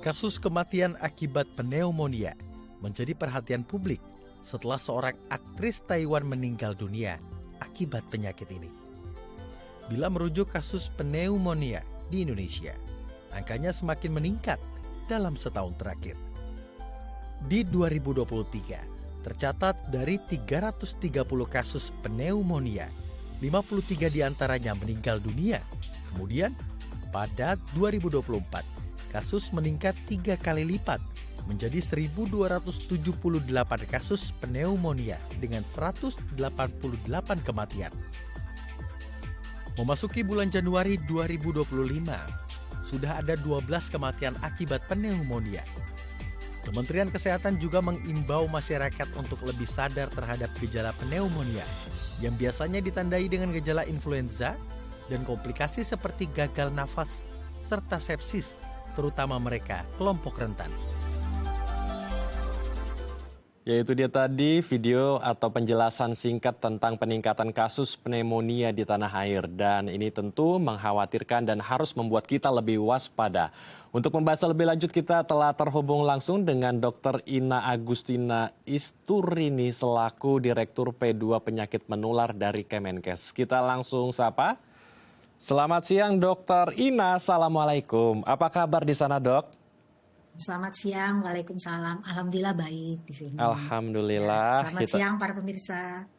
Kasus kematian akibat pneumonia menjadi perhatian publik setelah seorang aktris Taiwan meninggal dunia akibat penyakit ini. Bila merujuk kasus pneumonia di Indonesia, angkanya semakin meningkat dalam setahun terakhir. Di 2023, tercatat dari 330 kasus pneumonia, 53 diantaranya meninggal dunia. Kemudian, pada 2024, kasus meningkat 3 kali lipat menjadi 1.278 kasus pneumonia dengan 188 kematian. Memasuki bulan Januari 2025, sudah ada 12 kematian akibat pneumonia. Kementerian Kesehatan juga mengimbau masyarakat untuk lebih sadar terhadap gejala pneumonia yang biasanya ditandai dengan gejala influenza dan komplikasi seperti gagal nafas serta sepsis, terutama mereka kelompok rentan. Yaitu dia tadi video atau penjelasan singkat tentang peningkatan kasus pneumonia di tanah air. Dan ini tentu mengkhawatirkan dan harus membuat kita lebih waspada. Untuk membahas lebih lanjut kita telah terhubung langsung dengan Dr. Ina Agustina Isturini selaku Direktur P2 Penyakit Menular dari Kemenkes. Kita langsung sapa. Selamat siang Dr. Ina, Assalamualaikum. Apa kabar di sana Dok? Selamat siang, Waalaikumsalam. Alhamdulillah baik di sini. Alhamdulillah. Selamat siang para pemirsa.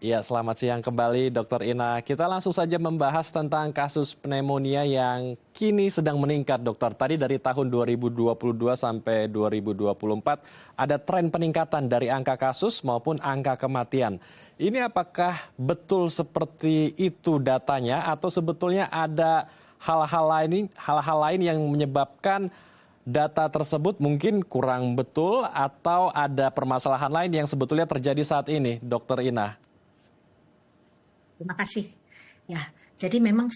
Ya, selamat siang kembali Dr. Ina. Kita langsung saja membahas tentang kasus pneumonia yang kini sedang meningkat dokter. Tadi dari tahun 2022 sampai 2024 ada tren peningkatan dari angka kasus maupun angka kematian. Ini apakah betul seperti itu datanya atau sebetulnya ada hal-hal lain yang menyebabkan data tersebut mungkin kurang betul atau ada permasalahan lain yang sebetulnya terjadi saat ini, Dr. Ina? Terima kasih. Ya, jadi memang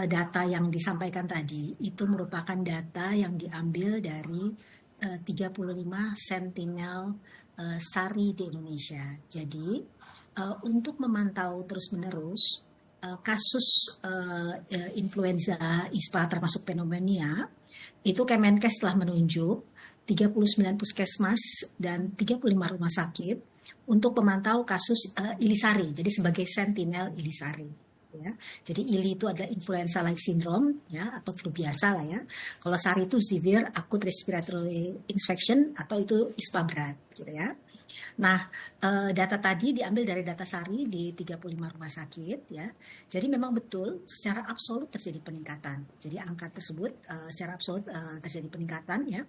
data yang disampaikan tadi itu merupakan data yang diambil dari 35 sentinel SARI di Indonesia. Jadi untuk memantau terus-menerus kasus influenza ISPA termasuk pneumonia, itu Kemenkes telah menunjuk 39 puskesmas dan 35 rumah sakit untuk memantau kasus ILI-SARI, jadi sebagai sentinel ILI-SARI. Ya. Jadi ILI itu adalah influenza-like syndrome, ya, atau flu biasa lah ya. Kalau SARI itu severe acute respiratory infection atau itu ISPA berat, gitu ya. Nah, data tadi diambil dari data SARI di 35 rumah sakit, ya. Jadi memang betul secara absolut terjadi peningkatan. Jadi angka tersebut secara absolut terjadi peningkatan, ya.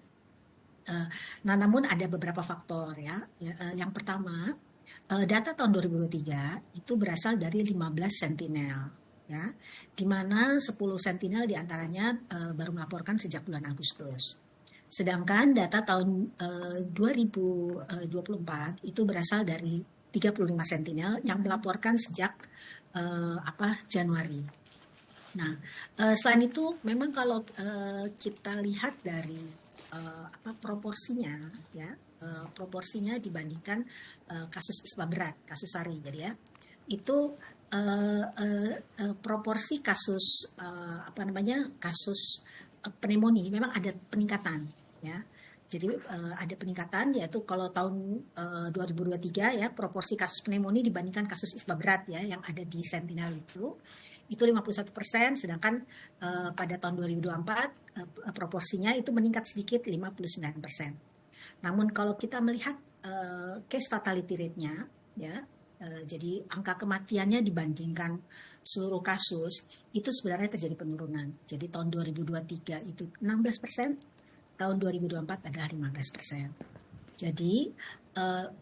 Nah, namun ada beberapa faktor, ya. Yang pertama, data tahun 2023 itu berasal dari 15 sentinel, ya. Di mana 10 sentinel diantaranya baru melaporkan sejak bulan Agustus. Sedangkan data tahun 2024 itu berasal dari 35 sentinel yang melaporkan sejak Januari. Nah, selain itu memang kalau kita lihat dari proporsinya, ya, proporsinya dibandingkan kasus ISPA berat, kasus SARI, jadi ya, itu proporsi kasus kasus pneumonia memang ada peningkatan, ya. Jadi ada peningkatan, yaitu kalau tahun 2023 ya proporsi kasus pneumonia dibandingkan kasus ISPA berat ya yang ada di sentinel itu 51%, sedangkan pada tahun 2024 proporsinya itu meningkat sedikit 59%. Namun kalau kita melihat case fatality rate-nya, ya, jadi angka kematiannya dibandingkan seluruh kasus itu sebenarnya terjadi penurunan. Jadi tahun 2023 itu 16%, tahun 2024 adalah 15%. Jadi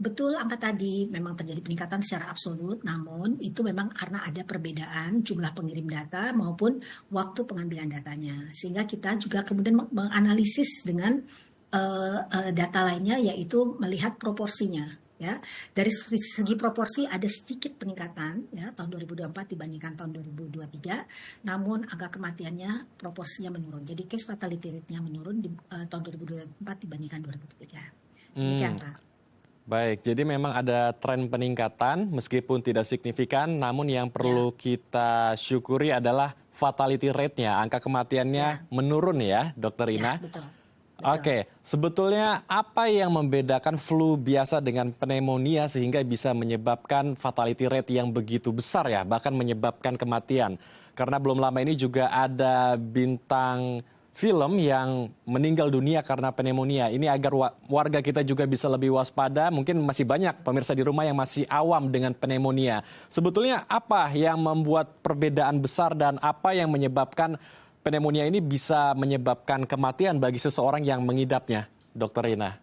betul angka tadi memang terjadi peningkatan secara absolut, namun itu memang karena ada perbedaan jumlah pengirim data maupun waktu pengambilan datanya. Sehingga kita juga kemudian menganalisis dengan data lainnya, yaitu melihat proporsinya. Ya, dari segi proporsi ada sedikit peningkatan ya tahun 2024 dibandingkan tahun 2023, namun angka kematiannya proporsinya menurun. Jadi case fatality rate-nya menurun di tahun 2024 dibandingkan 2023. Demikian, Pak. Baik, jadi memang ada tren peningkatan meskipun tidak signifikan, namun yang perlu kita syukuri adalah fatality rate-nya, angka kematiannya menurun ya, Dokter Ina. Ya, betul. betul. Oke, sebetulnya apa yang membedakan flu biasa dengan pneumonia sehingga bisa menyebabkan fatality rate yang begitu besar ya, bahkan menyebabkan kematian? Karena belum lama ini juga ada bintang film yang meninggal dunia karena pneumonia. Ini agar warga kita juga bisa lebih waspada, mungkin masih banyak pemirsa di rumah yang masih awam dengan pneumonia. Sebetulnya apa yang membuat perbedaan besar dan apa yang menyebabkan pneumonia ini bisa menyebabkan kematian bagi seseorang yang mengidapnya, Dokter Rina?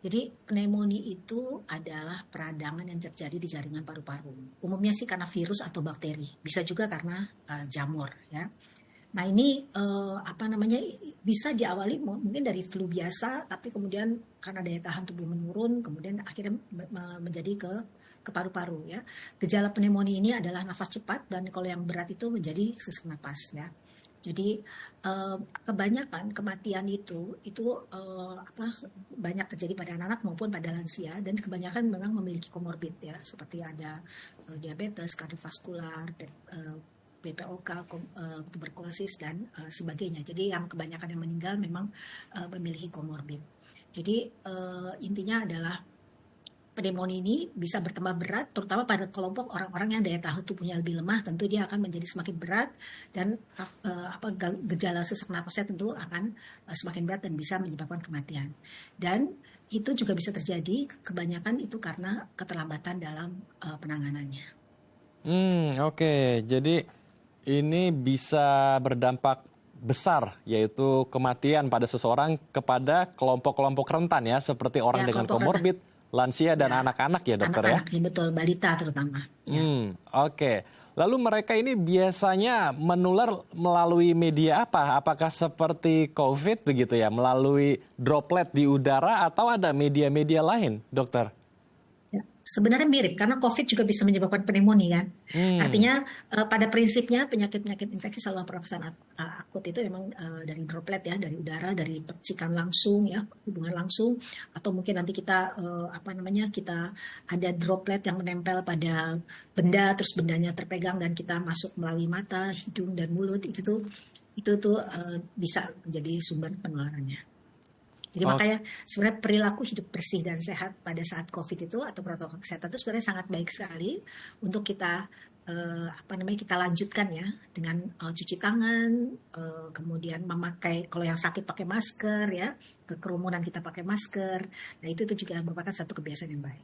Jadi pneumonia itu adalah peradangan yang terjadi di jaringan paru-paru. Umumnya sih karena virus atau bakteri, bisa juga karena jamur ya. Nah ini apa namanya bisa diawali mungkin dari flu biasa, tapi kemudian karena daya tahan tubuh menurun, kemudian akhirnya menjadi ke paru-paru ya. Gejala pneumonia ini adalah nafas cepat dan kalau yang berat itu menjadi sesak napas ya. Jadi kebanyakan kematian itu banyak terjadi pada anak-anak maupun pada lansia dan kebanyakan memang memiliki komorbid ya seperti ada diabetes, kardiovaskular, PPOK, tuberkulosis dan sebagainya. Jadi yang kebanyakan yang meninggal memang memiliki komorbid. Jadi intinya adalah pneumonia ini bisa bertambah berat, terutama pada kelompok orang-orang yang daya tahan tubuhnya lebih lemah. Tentu dia akan menjadi semakin berat dan gejala sesak napasnya tentu akan semakin berat dan bisa menyebabkan kematian. Dan itu juga bisa terjadi kebanyakan itu karena keterlambatan dalam penanganannya. Oke. Jadi ini bisa berdampak besar, yaitu kematian pada seseorang kepada kelompok-kelompok rentan ya, seperti orang Ya, dengan kelompok rentan. komorbid, lansia, dan Ya, anak-anak ya dokter ya? anak-anak, ya betul, balita terutama. Ya. Oke. Lalu mereka ini biasanya menular melalui media apa? Apakah seperti COVID begitu ya, melalui droplet di udara atau ada media-media lain, dokter? Ya, sebenarnya mirip karena COVID juga bisa menyebabkan pneumonia kan. Artinya pada prinsipnya penyakit-penyakit infeksi saluran pernafasan akut itu memang dari droplet ya, dari udara, dari percikan langsung ya, hubungan langsung atau mungkin nanti kita kita ada droplet yang menempel pada benda terus bendanya terpegang dan kita masuk melalui mata, hidung dan mulut itu tuh bisa menjadi sumber penularannya. Jadi Oh, makanya sebenarnya perilaku hidup bersih dan sehat pada saat COVID itu atau protokol kesehatan itu sebenarnya sangat baik sekali untuk kita kita lanjutkan ya dengan cuci tangan, kemudian memakai kalau yang sakit pakai masker ya, ke kerumunan kita pakai masker. Nah itu juga merupakan satu kebiasaan yang baik.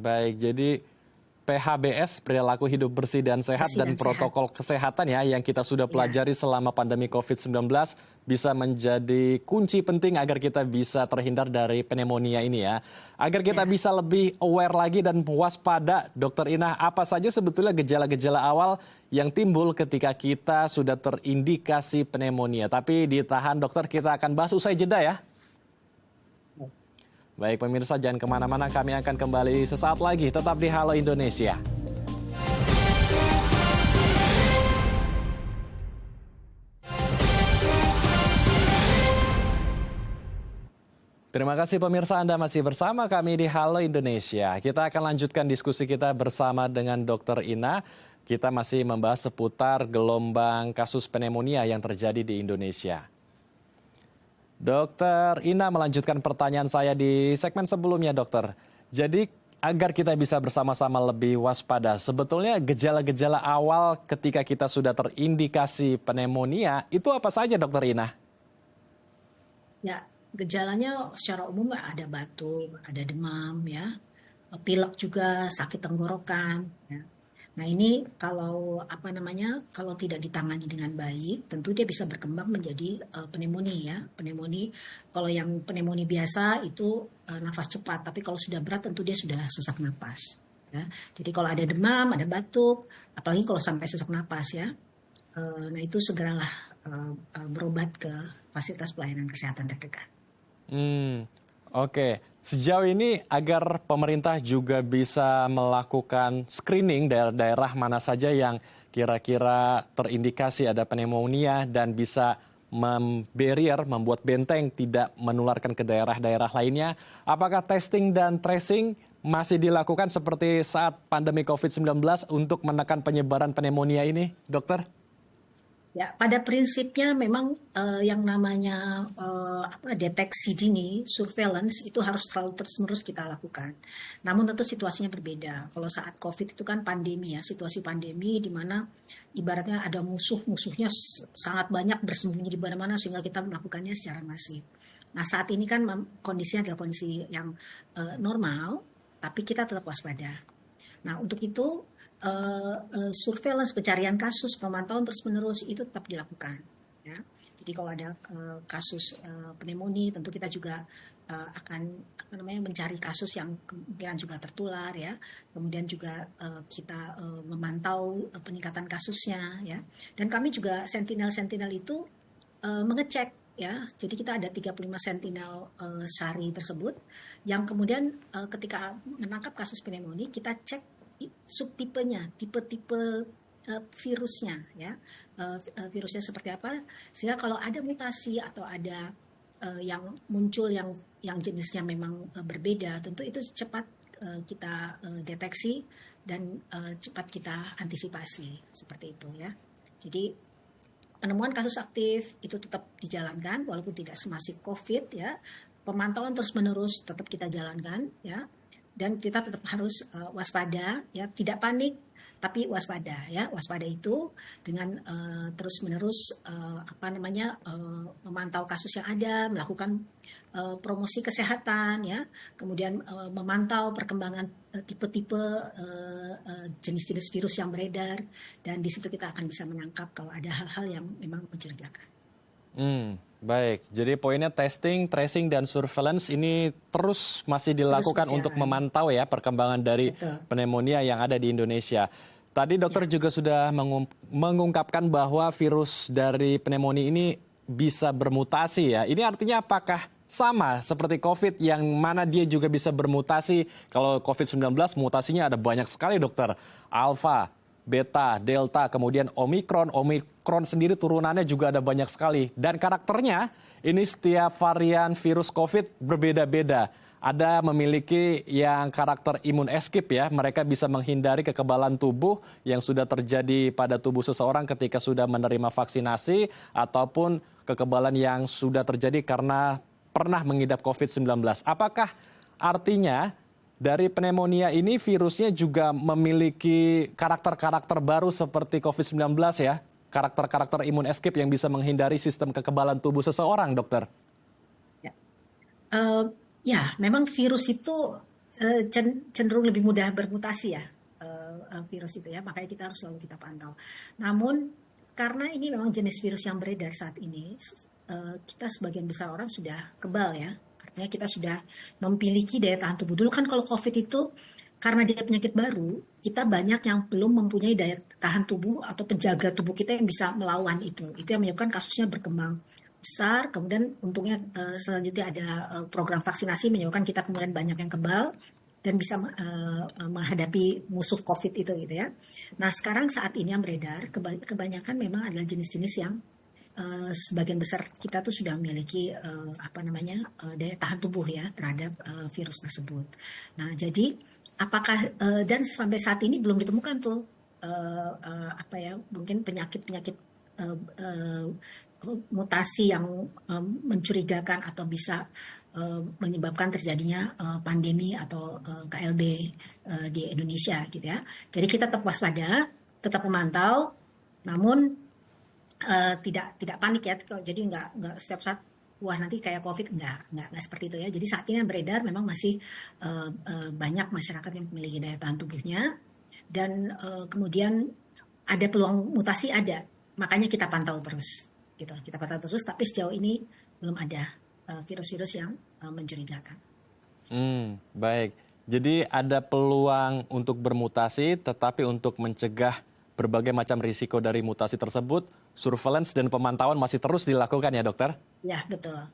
baik. Jadi PHBS, perilaku hidup bersih dan sehat, Bersih dan dan sehat. protokol kesehatan ya yang kita sudah Ya, pelajari selama pandemi COVID-19 bisa menjadi kunci penting agar kita bisa terhindar dari pneumonia ini ya. Agar kita ya. bisa lebih aware lagi dan waspada, Dokter Inah, apa saja sebetulnya gejala-gejala awal yang timbul ketika kita sudah terindikasi pneumonia. Tapi ditahan dokter, kita akan bahas usai jeda ya. Baik pemirsa, jangan kemana-mana, kami akan kembali sesaat lagi. Tetap di Halo Indonesia. Terima kasih pemirsa, Anda masih bersama kami di Halo Indonesia. Kita akan lanjutkan diskusi kita bersama dengan Dr. Ina. Kita masih membahas seputar gelombang kasus pneumonia yang terjadi di Indonesia. Dokter Ina melanjutkan pertanyaan saya di segmen sebelumnya, dokter. Jadi agar kita bisa bersama-sama lebih waspada, sebetulnya gejala-gejala awal ketika kita sudah terindikasi pneumonia itu apa saja, dokter Ina? Ya, gejalanya secara umum ada batuk, ada demam ya, pilek juga, sakit tenggorokan ya. Nah, ini kalau kalau tidak ditangani dengan baik, tentu dia bisa berkembang menjadi pneumonia ya. Pneumonia kalau yang pneumonia biasa itu nafas cepat, tapi kalau sudah berat tentu dia sudah sesak napas ya. Jadi kalau ada demam, ada batuk, apalagi kalau sampai sesak napas ya. Nah, itu segeralah berobat ke fasilitas pelayanan kesehatan terdekat. Oke. Sejauh ini agar pemerintah juga bisa melakukan screening daerah-daerah mana saja yang kira-kira terindikasi ada pneumonia dan bisa membuat benteng tidak menularkan ke daerah-daerah lainnya. Apakah testing dan tracing masih dilakukan seperti saat pandemi COVID-19 untuk menekan penyebaran pneumonia ini, dokter? Ya, pada prinsipnya memang yang namanya deteksi dini, surveillance itu harus selalu terus-menerus kita lakukan. Namun tentu situasinya berbeda. Kalau saat COVID itu kan pandemi ya, situasi pandemi di mana ibaratnya ada musuh-musuhnya sangat banyak bersembunyi di mana-mana sehingga kita melakukannya secara masif. Nah, saat ini kan kondisinya adalah kondisi yang normal, tapi kita tetap waspada. Nah, untuk itu surveillance pencarian kasus, pemantauan terus-menerus itu tetap dilakukan. Ya. Jadi kalau ada kasus pneumonia, tentu kita juga akan mencari kasus yang kemungkinan juga tertular ya. Kemudian juga kita memantau peningkatan kasusnya ya. Dan kami juga sentinel-sentinel itu mengecek ya. Jadi kita ada 35 sentinel SARI tersebut yang kemudian ketika menangkap kasus pneumonia kita cek subtipenya, tipe-tipe virusnya ya. Virusnya seperti apa sehingga kalau ada mutasi atau ada yang muncul yang jenisnya memang berbeda, tentu itu cepat kita deteksi dan cepat kita antisipasi seperti itu ya. Jadi penemuan kasus aktif itu tetap dijalankan walaupun tidak semasif COVID ya. Pemantauan terus-menerus tetap kita jalankan ya. Dan kita tetap harus waspada ya, tidak panik tapi waspada ya. Waspada itu dengan terus-menerus memantau kasus yang ada, melakukan promosi kesehatan ya, kemudian memantau perkembangan tipe-tipe jenis-jenis virus yang beredar dan di situ kita akan bisa menangkap kalau ada hal-hal yang memang mencurigakan. Baik, jadi poinnya testing, tracing, dan surveillance ini terus masih dilakukan untuk berjalan. memantau ya perkembangan dari Betul. pneumonia yang ada di Indonesia. Tadi dokter Ya. juga sudah mengungkapkan bahwa virus dari pneumonia ini bisa bermutasi ya. Ini artinya apakah sama seperti COVID yang mana dia juga bisa bermutasi? Kalau COVID-19 mutasinya ada banyak sekali dokter. Alpha, beta, delta, kemudian omikron. Omikron sendiri turunannya juga ada banyak sekali. Dan karakternya ini setiap varian virus COVID berbeda-beda. Ada memiliki yang karakter imun escape ya. Mereka bisa menghindari kekebalan tubuh yang sudah terjadi pada tubuh seseorang ketika sudah menerima vaksinasi ataupun kekebalan yang sudah terjadi karena pernah mengidap COVID-19. Apakah artinya dari pneumonia ini virusnya juga memiliki karakter-karakter baru seperti COVID-19 ya? Karakter-karakter imun escape yang bisa menghindari sistem kekebalan tubuh seseorang, dokter? Ya. Ya, memang virus itu cenderung lebih mudah bermutasi ya, virus itu ya, makanya kita harus selalu kita pantau. Namun karena ini memang jenis virus yang beredar saat ini, kita sebagian besar orang sudah kebal ya, artinya kita sudah memiliki daya tahan tubuh. Dulu kan kalau COVID itu karena dia penyakit baru, kita banyak yang belum mempunyai daya tahan tubuh atau penjaga tubuh kita yang bisa melawan itu. Itu yang menyebabkan kasusnya berkembang besar. Kemudian untungnya selanjutnya ada program vaksinasi menyebabkan kita kemudian banyak yang kebal dan bisa menghadapi musuh COVID itu gitu ya. Nah sekarang saat ini yang beredar kebanyakan memang adalah jenis-jenis yang sebagian besar kita tuh sudah memiliki daya tahan tubuh ya terhadap virus tersebut. Nah jadi apakah dan sampai saat ini belum ditemukan tuh mungkin penyakit-penyakit mutasi yang mencurigakan atau bisa menyebabkan terjadinya pandemi atau KLB di Indonesia gitu ya. Jadi kita tetap waspada, tetap memantau, namun tidak panik ya. Jadi nggak setiap saat wah nanti kayak COVID, nggak seperti itu ya. Jadi saat ini yang beredar memang masih banyak masyarakat yang memiliki daya tahan tubuhnya dan kemudian ada peluang mutasi ada, makanya kita pantau terus gitu. Kita pantau terus tapi sejauh ini belum ada virus-virus yang mencurigakan. Baik. Jadi ada peluang untuk bermutasi, tetapi untuk mencegah berbagai macam risiko dari mutasi tersebut, surveillance dan pemantauan masih terus dilakukan ya dokter? Ya betul.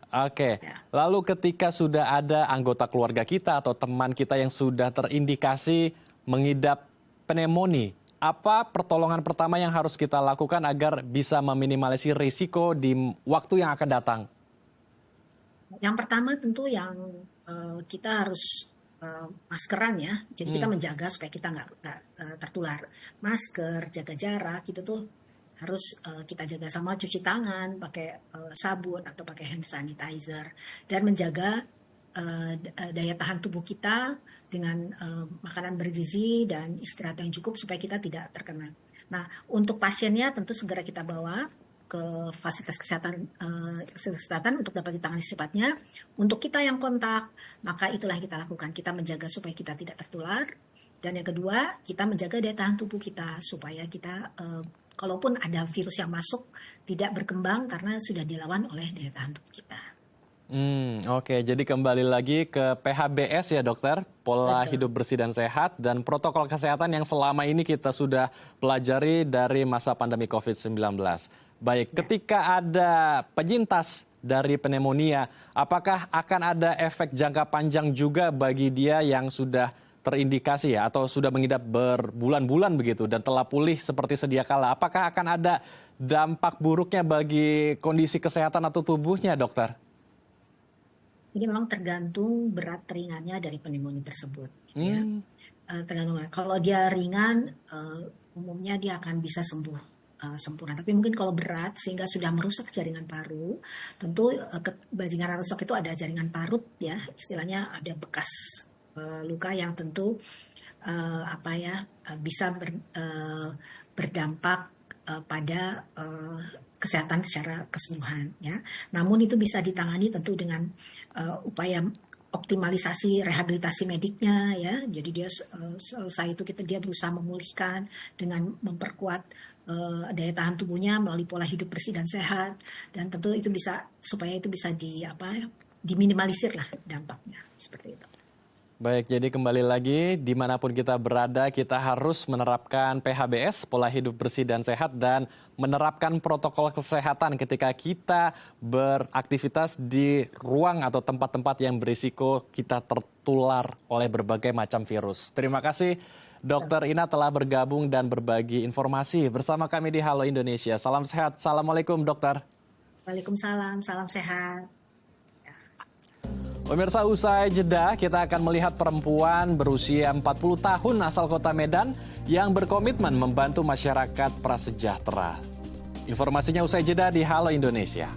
Oke, Ya. lalu ketika sudah ada anggota keluarga kita atau teman kita yang sudah terindikasi mengidap pneumonia, apa pertolongan pertama yang harus kita lakukan agar bisa meminimalisir risiko di waktu yang akan datang? Yang pertama tentu yang kita harus maskeran ya. Jadi kita menjaga supaya kita nggak tertular. Masker, jaga jarak, itu tuh harus kita jaga sama cuci tangan, pakai sabun atau pakai hand sanitizer, dan menjaga daya tahan tubuh kita dengan makanan bergizi dan istirahat yang cukup supaya kita tidak terkena. Nah, untuk pasiennya tentu segera kita bawa ke fasilitas kesehatan untuk dapat ditangani secepatnya. Untuk kita yang kontak, maka itulah yang kita lakukan. Kita menjaga supaya kita tidak tertular. Dan yang kedua, kita menjaga daya tahan tubuh kita supaya kita kalaupun ada virus yang masuk tidak berkembang karena sudah dilawan oleh daya tahan tubuh kita. Oke, jadi kembali lagi ke PHBS ya dokter, pola Betul. hidup bersih dan sehat, dan protokol kesehatan yang selama ini kita sudah pelajari dari masa pandemi COVID-19. Baik, ketika ada penyintas dari pneumonia, apakah akan ada efek jangka panjang juga bagi dia yang sudah terindikasi ya, atau sudah mengidap berbulan-bulan begitu dan telah pulih seperti sedia kala? Apakah akan ada dampak buruknya bagi kondisi kesehatan atau tubuhnya, dokter? Ini memang tergantung berat ringannya dari pneumonia tersebut. Gitu ya. Tergantung. Kalau dia ringan, umumnya dia akan bisa sembuh sempurna. Tapi mungkin kalau berat sehingga sudah merusak jaringan paru, tentu jaringan rusak itu ada jaringan parut ya, istilahnya ada bekas luka yang tentu bisa berdampak pada kesehatan secara keseluruhan ya. Namun itu bisa ditangani tentu dengan upaya optimalisasi rehabilitasi mediknya ya. Jadi dia selesai itu dia berusaha memulihkan dengan memperkuat daya tahan tubuhnya melalui pola hidup bersih dan sehat, dan tentu itu bisa supaya itu bisa diminimalisir lah dampaknya seperti itu. Baik, jadi kembali lagi dimanapun kita berada, kita harus menerapkan PHBS, pola hidup bersih dan sehat, dan menerapkan protokol kesehatan ketika kita beraktivitas di ruang atau tempat-tempat yang berisiko kita tertular oleh berbagai macam virus. Terima kasih Dr. Ina telah bergabung dan berbagi informasi bersama kami di Halo Indonesia. Salam sehat, Assalamualaikum dokter. Waalaikumsalam, salam sehat. Pemirsa, usai jeda kita akan melihat perempuan berusia 40 tahun asal kota Medan yang berkomitmen membantu masyarakat prasejahtera. Informasinya usai jeda di Halo Indonesia.